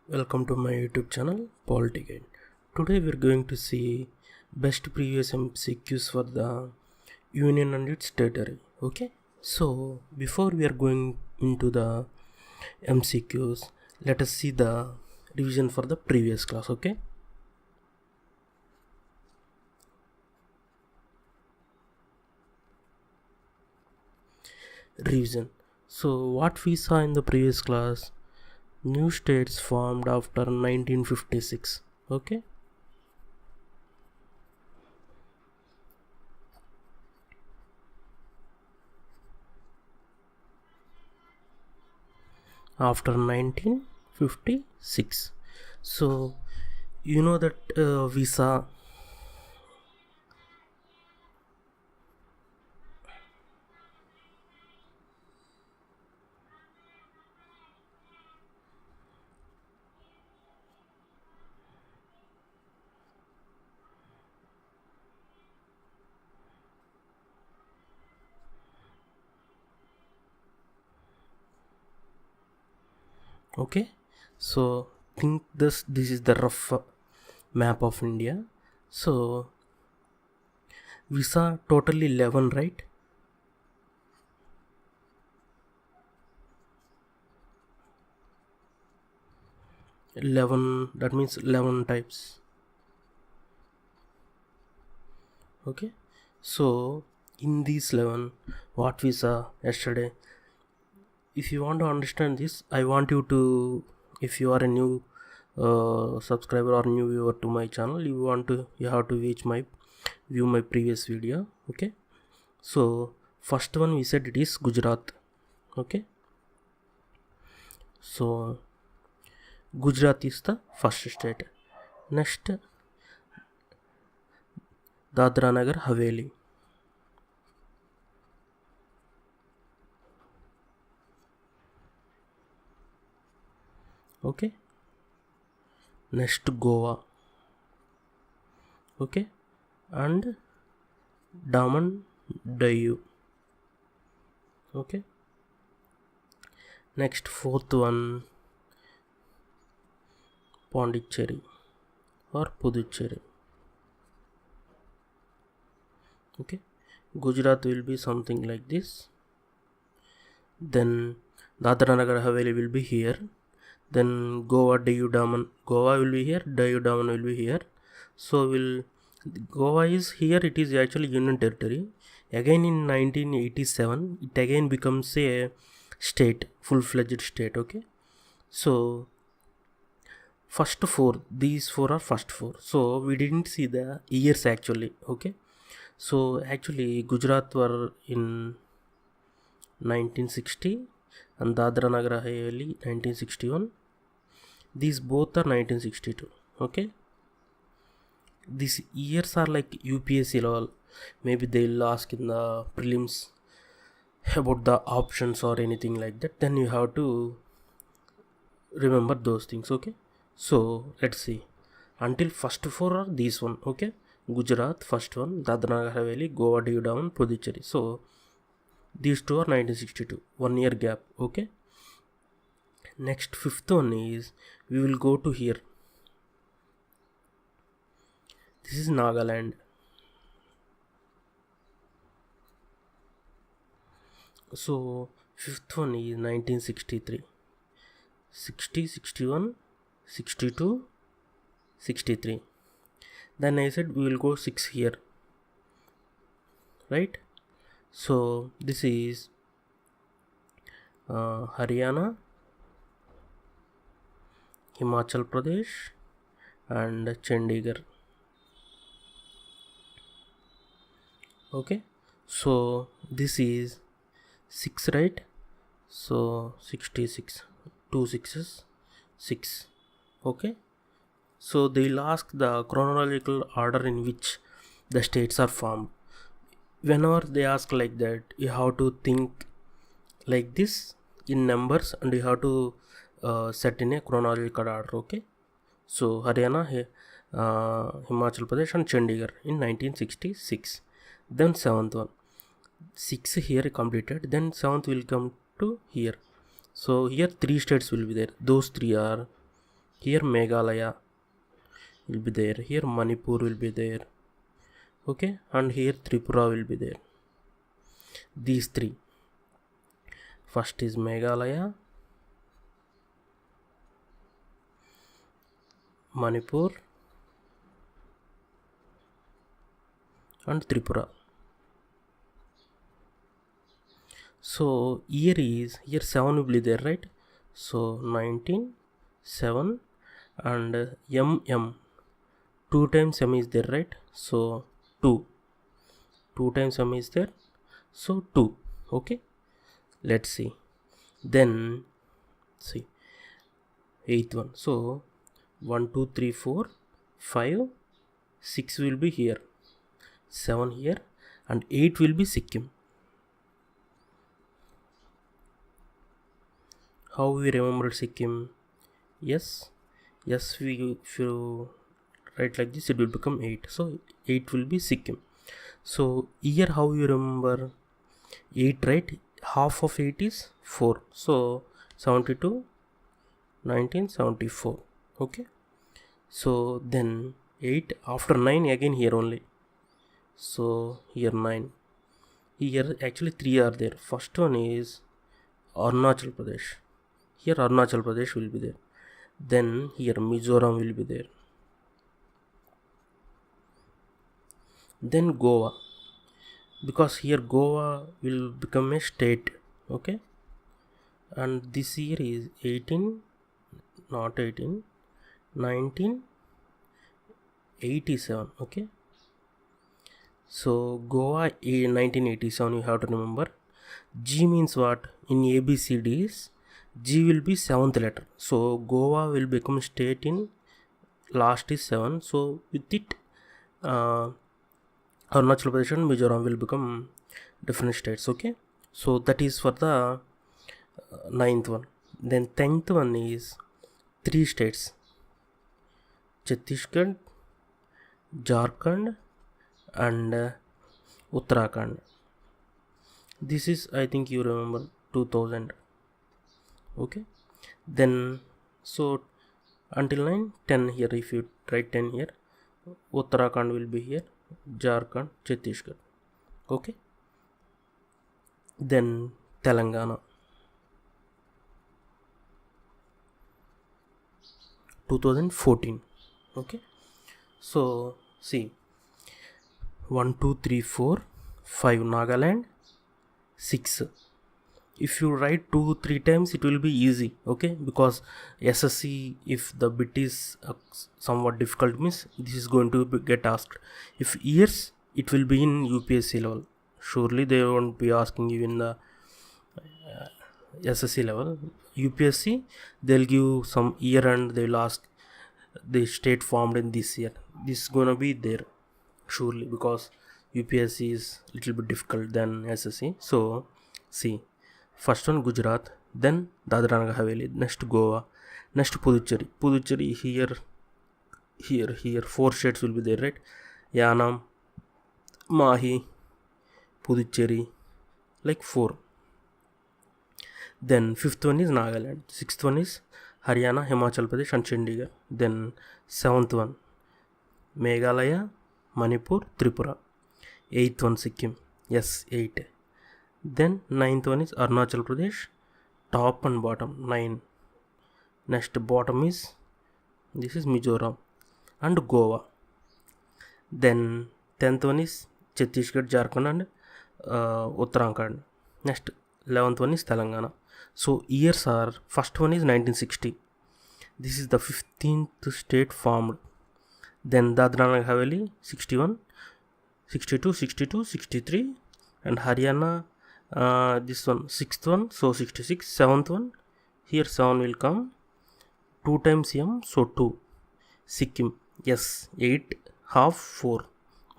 Welcome to my YouTube channel Polity. Today we are going to see best previous MCQs for the union and its territory. Okay, so before we are going into the MCQs, let us see the revision for the previous class. Okay, revision. So what we saw in the previous class, new states formed after 1956. Okay, after 1956. So you know that visa okay, so think this is the rough map of India. So we saw totally 11, right? 11, that means 11 types. Okay, so in these 11 what we saw yesterday, if you want to understand this, I want you to, if you are a new subscriber or new viewer to my channel, you have to view my previous video. Okay, so first one we said it is Gujarat. Okay, so Gujarat is the first state. Next, Dadra Nagar Haveli. Okay, next Goa. Okay, and Daman Diu. Okay, next fourth one Pondicherry or Puducherry. Okay, Gujarat will be something like this. Then Dadra Nagar Haveli will be here. Then Goa Diu Daman, Goa will be here, Diu Daman will be here. So Goa is here, it is actually union territory. Again in 1987 it again becomes a state, full-fledged state. Okay, so first four, these four are first four, so we didn't see the years actually. Okay, so actually Gujarat were in 1960 and Dadra Nagar Haveli 1961. These both are 1962. Okay, these years are like UPSC level. Maybe they'll ask in the prelims about the options or anything like that, then you have to remember those things. Okay, so let's see, until first four are these one. Okay, Gujarat first one, Dadra Nagar Haveli, Goa, Diu Daman, Puducherry. So these two are 1962, 1 year gap. Okay, next fifth one is, we will go to here. This is Nagaland. So fifth one is 1963, 60, 61, 62, 63. Then I said we will go 6 here, right? So this is Haryana, Himachal Pradesh and Chandigarh. Okay, so this is 6, right? So 66, 2 6s, 6. Okay, so they'll ask the chronological order in which the states are formed. Whenever they ask like that, you have to think like this in numbers and you have to set in a chronological order. Okay, so Haryana, Himachal Pradesh and Chandigarh in 1966. Then 7th one, 6 here completed, then 7th will come to here. So here 3 states will be there. Those 3 are Here Meghalaya will be there, here Manipur will be there, okay, and here Tripura will be there. These three, first is Meghalaya, Manipur and Tripura. So here 7 will be there, right? So 19, 7 and MM, 2 times M is there, right? So 2 times M is there, so 2. Okay, let's see. Then see 8th one. So 1 2 3 4 5 6 will be here, 7 here, and 8 will be Sikkim. How we remembered Sikkim? Yes, if you write like this, it will become 8. So 8 will be Sikkim. So here how you remember 8, right? Half of 8 is 4. So 72, 1974. Okay. So then 8 after 9 again here only. So here 9. Here actually 3 are there. First one is Arunachal Pradesh. Here Arunachal Pradesh will be there. Then here Mizoram will be there. Then Goa, because here Goa will become a state. Okay, and this year is 1987. Okay, so Goa 1987, you have to remember. G means what? In ABCDs, G will be 7th letter. So Goa will become state in last is 7. So with it, Arunachal Pradesh and Mizoram will become different states. Okay, so that is for the 9th one. Then 10th one is 3 states: Chhattisgarh, Jharkhand and Uttarakhand. This is, I think you remember, 2000. Okay, then so until 9, 10 here. If you write 10 here, Uttarakhand will be here, Jharkhand, Chhattisgarh. Okay, then Telangana, 2014. Okay, so see 1 2 3 4 5 Nagaland, 6. If you write 2-3 times, it will be easy. Okay, because SSC, if the bit is somewhat difficult, means this is going to get asked. If years, it will be in UPSC level. Surely they won't be asking you in the SSC level. UPSC, they'll give some year and they'll ask the state formed in this year. This is gonna be there surely, because UPSC is little bit difficult than SSC. So see, first one Gujarat, then Dadra Nagar Haveli, next Goa, next Puducherry. Here 4 states will be there, right? Yanam, Mahi, Puducherry, like 4. Then 5th one is Nagaland, 6th one is Haryana, Himachal Pradesh and Chandigarh. Then 7th one Meghalaya, Manipur, Tripura. 8th one Sikkim, yes, 8. Then 9th one is Arunachal Pradesh, top and bottom 9. Next bottom is, this is Mizoram and Goa. Then 10th one is Chhattisgarh, Jharkhand and Uttarakhand. Next 11th one is Telangana. So years are, first one is 1960. This is the 15th state formed. Then Dadra Nagar Haveli 61, 62, 63, and Haryana, this one 6th one, so 66. 7th one, here 7 will come, 2 times M, so 2. Sikkim, yes, 8, half 4.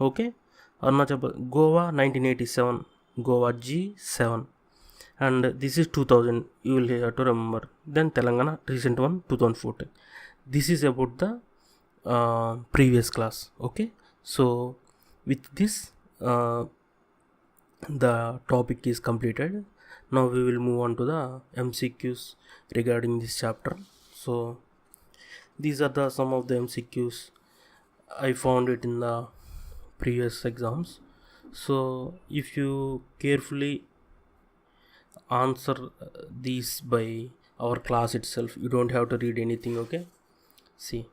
Okay, Arunachal Pradesh, Goa 1987, Goa G 7, and this is 2000, you will have to remember. Then Telangana, recent one, 2014. This is about the previous class. Okay, so with this the topic is completed. Now we will move on to the MCQs regarding this chapter. So These are the some of the MCQs I found it in the previous exams. So if you carefully answer these by our class itself, you don't have to read anything. Okay, see,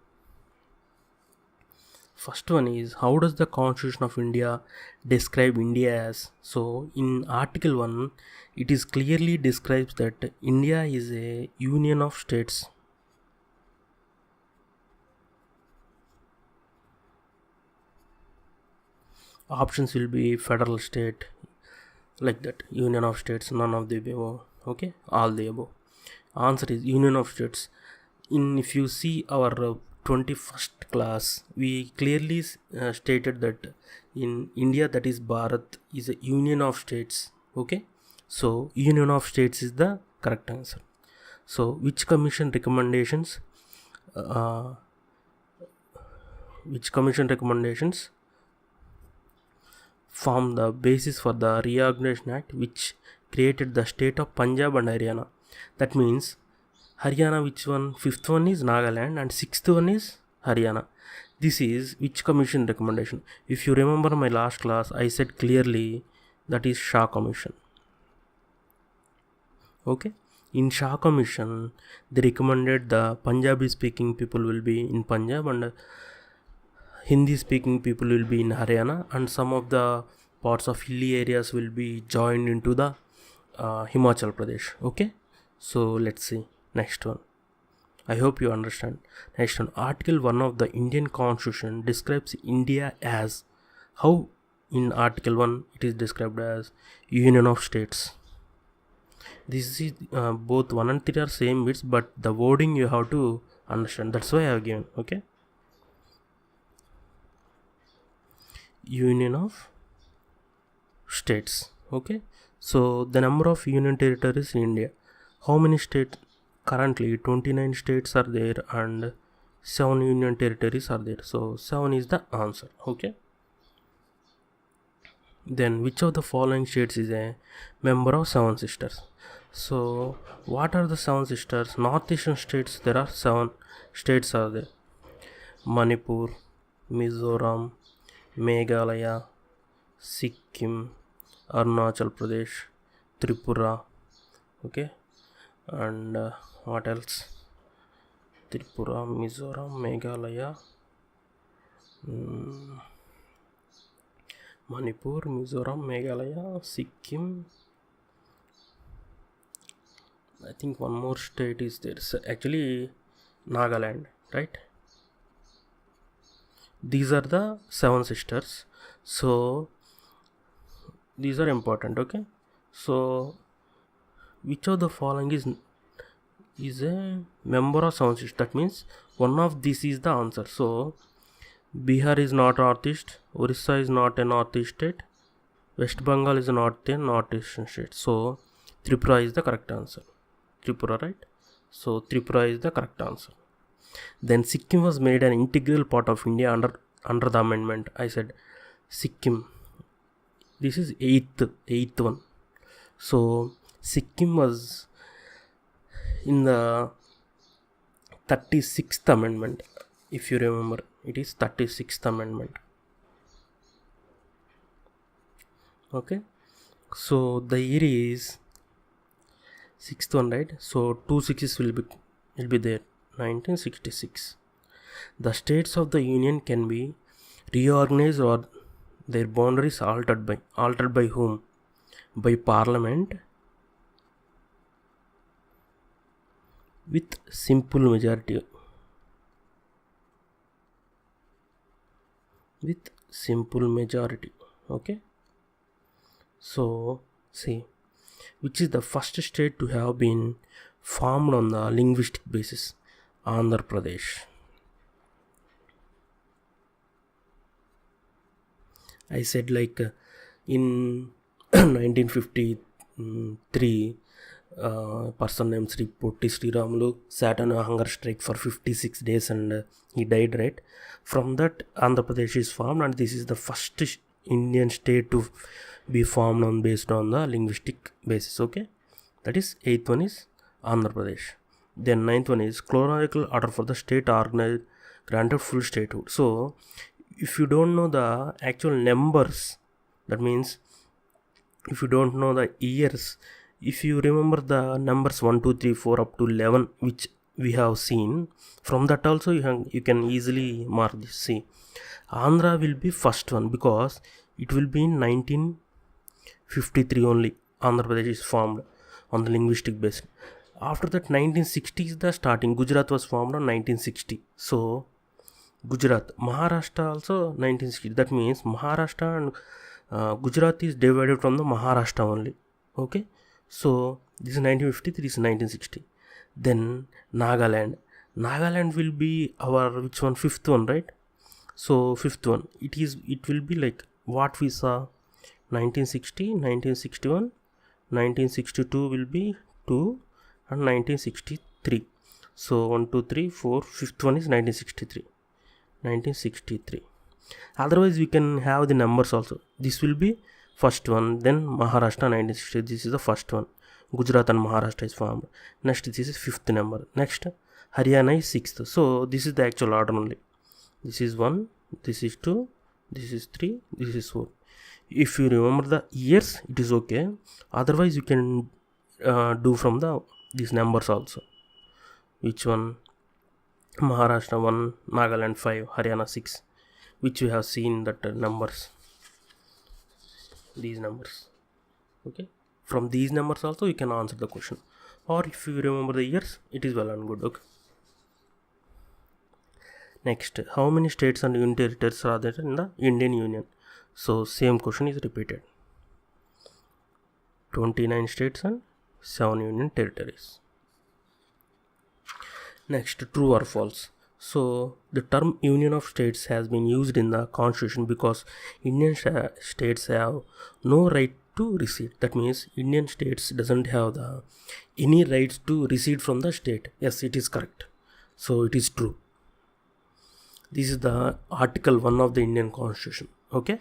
first one is, how does the Constitution of India describe India as? So in Article 1 it is clearly describes that India is a union of states. Options will be federal, state, like that, union of states, none of the above. Okay, all the above. Answer is union of states. If you see our 21st class, we clearly stated that in India, that is Bharat, is a union of states. Okay, so union of states is the correct answer. So which commission recommendations form the basis for the Reorganization Act, which created the state of Punjab and Haryana? That means Haryana, which one? Fifth one is Nagaland and sixth one is Haryana. This is which commission recommendation? If you remember my last class, I said clearly that is Shah Commission. Okay, in Shah Commission they recommended the Punjabi speaking people will be in Punjab and Hindi speaking people will be in Haryana, and some of the parts of hilly areas will be joined into the Himachal Pradesh. Okay, so let's see next one. I hope you understand. Next one, Article 1 of the Indian Constitution describes India as, how in Article 1 it is described as Union of States. This is both 1 and 3 are same bits, but the wording you have to understand. That's why I have given. Okay, Union of States. Okay, so the number of union territories in India, how many states? Currently 29 states are there and 7 union territories are there, so 7 is the answer. Okay, then which of the following states is a member of Seven Sisters? So what are the Seven Sisters? Northeastern states, there are 7 states are there: Manipur, Mizoram, Meghalaya, Sikkim, Arunachal Pradesh, Tripura. Okay, and what else? Tripura, Mizoram, Meghalaya, Manipur, Mizoram, Meghalaya, Sikkim. I think one more state is there. So actually, Nagaland, right? These are the 7 sisters. So these are important. Okay, so which of the following is a member of 7 sisters? That means one of these is the answer. So Bihar is not northeast, Orissa is not a northeast state, West Bengal is not a northeastern state. So Tripura is the correct answer. Tripura, right? So Tripura is the correct answer. Then Sikkim was made an integral part of India under the amendment. I said Sikkim. This is eighth one. So Sikkim was in the 36th amendment. If you remember, it is 36th amendment. Okay, so the year is 6th one, right? So 2 6s will be there. 1966. The states of the union can be reorganized or their boundaries altered by whom? By Parliament with simple majority. With simple majority. Okay, so see, which is the first state to have been formed on the linguistic basis? Andhra Pradesh. I said like in 1953, person named Sri Potti Sriramulu sat on a hunger strike for 56 days and he died, right? From that, Andhra Pradesh is formed, and this is the first Indian state to be formed based on the linguistic basis. Okay, that is 8th one is Andhra Pradesh. Then ninth one is chronological order for the state organized granted full statehood. So if you don't know the actual numbers, that means if you don't know the years, if you remember the numbers 1 2 3 4 up to 11 which we have seen, from that also you can easily mark this. See, Andhra will be first one because it will be in 1953 only. Andhra Pradesh is formed on the linguistic basis. After that 1960 is the starting. Gujarat was formed on 1960. So Gujarat, Maharashtra also 1960. That means Maharashtra and Gujarat is divided from the Maharashtra only. Okay, so this is 1950, this is 1960. Then Nagaland will be our which one, fifth one, right? So fifth one, it will be like what we saw 1960, 1961, 1962 will be 2 and 1963. So 1 2 3 4, fifth one is 1963. Otherwise we can have the numbers also. This will be first one, then Maharashtra 1960, this is the first one. Gujarat and Maharashtra is formed. Next this is fifth number. Next Haryana is sixth. So this is the actual order only. This is 1, this is 2, this is 3, this is 4. If you remember the years, it is okay. Otherwise you can do from these numbers also. Which one? Maharashtra 1, Nagaland 5, Haryana 6, which we have seen that numbers, these numbers. Okay, from these numbers also you can answer the question, or if you remember the years, it is well and good. Okay, next, how many states and union territories are there in the Indian Union? So same question is repeated. 29 states and 7 union territories. Next, true or false? So the term Union of States has been used in the Constitution because Indian states have no right to recede. That means Indian states doesn't have any rights to recede from the state. Yes, it is correct. So it is true. This is the Article 1 of the Indian Constitution. Okay.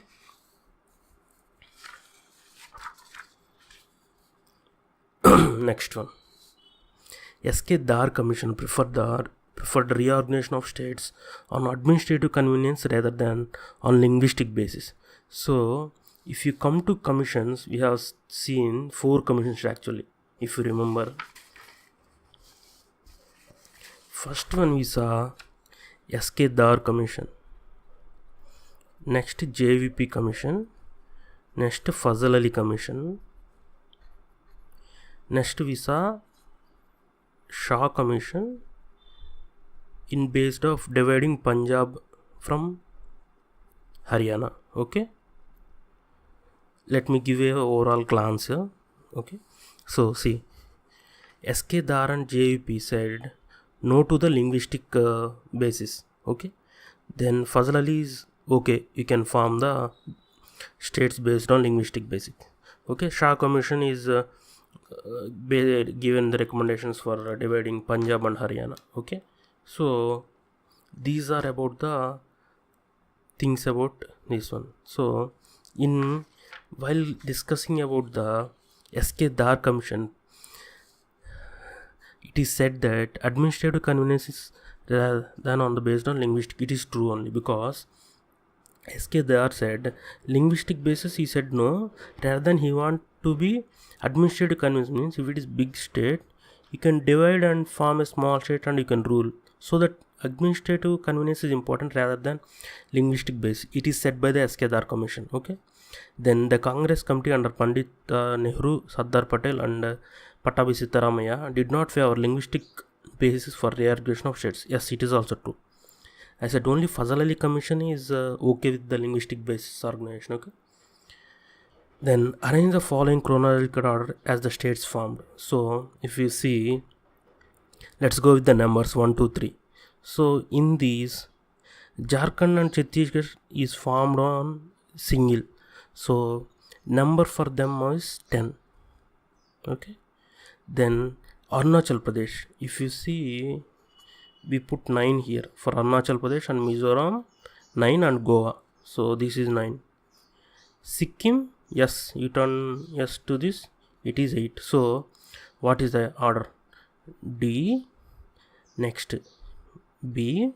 Next one. S.K. Dar Commission preferred the reorganization of states on administrative convenience rather than on linguistic basis. So if you come to commissions, we have seen 4 commissions actually, if you remember. First one we saw S.K. Dar Commission, next JVP Commission, next Fazal Ali Commission, next we saw Shah Commission in based of dividing Punjab from Haryana. Okay, let me give a overall glance here. Okay, so see, S.K. Dar and JVP said no to the linguistic basis. Okay, then Fazal Ali is okay, you can form the states based on linguistic basis. Okay, Shah Commission is given the recommendations for dividing Punjab and Haryana. Okay, so these are about the things about this one. So while discussing about the S.K. Dar Commission, it is said that administrative convenience is rather than on the based on linguistic. It is true only because S.K. Dar said linguistic basis, he said no, rather than he want to be administrative convenience. Means if it is big state, you can divide and form a small state and you can rule. So that administrative convenience is important rather than linguistic base. It is said by the S.K. Dar Commission. Okay, then the Congress committee under Pandit Nehru, Sardar Patel and Pattabhi Sitaramayya did not favor linguistic basis for reorganization of states. Yes, it is also true. I said only Fazal Ali Commission is okay with the linguistic basis organization. Okay, then arrange the following chronological order as the states formed. So if you see, let's go with the numbers 1 2 3. So in these, Jharkhand and Chhattisgarh is formed on single, so number for them is 10. Okay, then Arunachal Pradesh, if you see, we put 9 here for Arunachal Pradesh and Mizoram 9 and Goa, so this is 9. Sikkim, yes, you turn yes to this, it is 8. So what is the order? D, Next, B,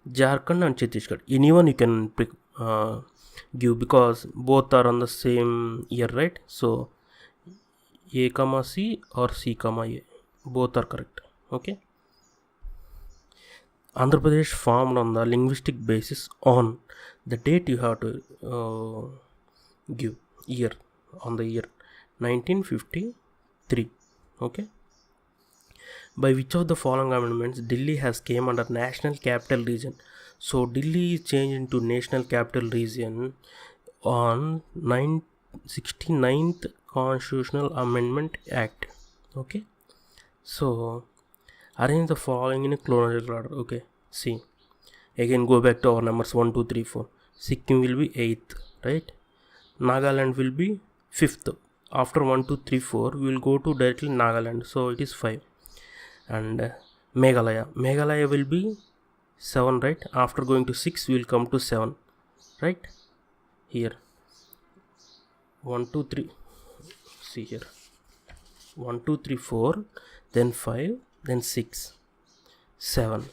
Jharkhand and Chhattisgarh. Anyone you can pick, give, because both are on the same year, right? So A comma C or C comma A, both are correct. Okay. Andhra Pradesh formed on the linguistic basis on the date you have to give year, on the year 1953. Okay. By which of the following amendments Delhi has came under National Capital Region? So Delhi is changed into National Capital Region on 69th Constitutional Amendment Act. Okay. So arrange the following in a chronological order. Okay. See. Again go back to our numbers 1, 2, 3, 4. Sikkim will be 8th, right? Nagaland will be 5th. After 1, 2, 3, 4, we will go to directly Nagaland. So it is 5. And Meghalaya will be 7, right? After going to 6, we will come to 7, right? Here 1, 2, 3. See here 1, 2, 3, 4, then 5, then 6, 7.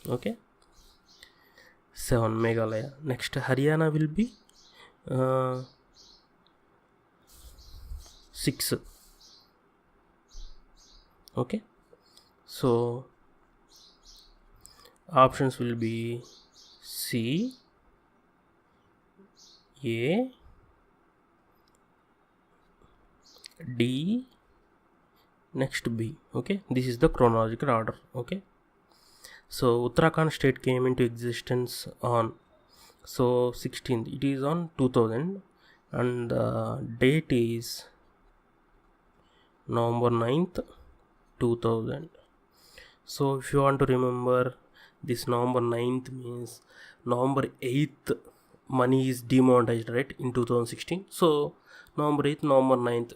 Okay, 7 Meghalaya. Next Haryana will be 6. Okay, so options will be C, A, D, next B. Okay, this is the chronological order. Okay, so Uttarakhand state came into existence on 16th. It is on 2000, and the date is November 9th 2000. So if you want to remember, this November 9th means November 8th money is demonetized, right, in 2016. So November 8th, November 9th,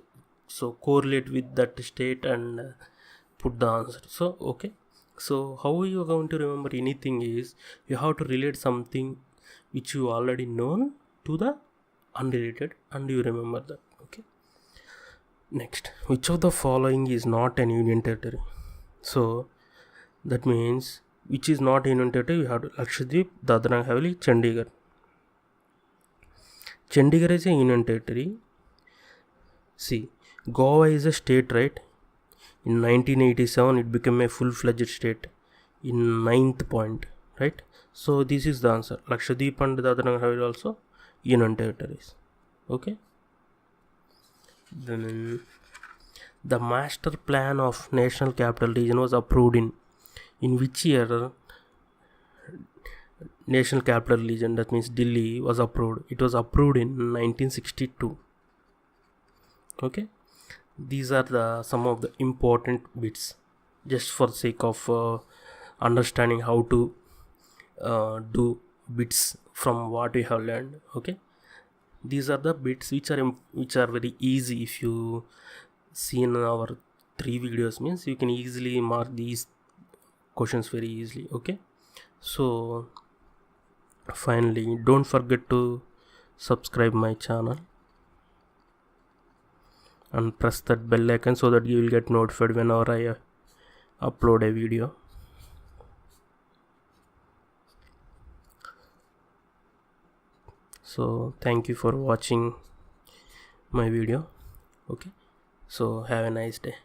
so correlate with that state and put the answer. So okay, so how you are going to remember anything is you have to relate something which you already known to the unrelated, and you remember that. Okay, next, which of the following is not an union territory? So that means which is not union territory, you have to Lakshadweep, Dadra and Haveli, Chandigarh. Chandigarh is a union territory. See, Goa is a state, right? In 1987 it became a full-fledged state in 9th point, right? So this is the answer. Lakshadweep and Dadra and Haveli also union territories. Okay, then the master plan of National Capital Region was approved in which year? National Capital Region, that means Delhi, was approved. It was approved in 1962. Okay, these are the some of the important bits, just for the sake of understanding how to do bits from what we have learned. Okay, these are the bits which are very easy. If you see in our 3 videos, means you can easily mark these questions very easily. Okay, so finally, don't forget to subscribe my channel and press that bell icon so that you will get notified whenever I upload a video. So thank you for watching my video. Okay, so have a nice day.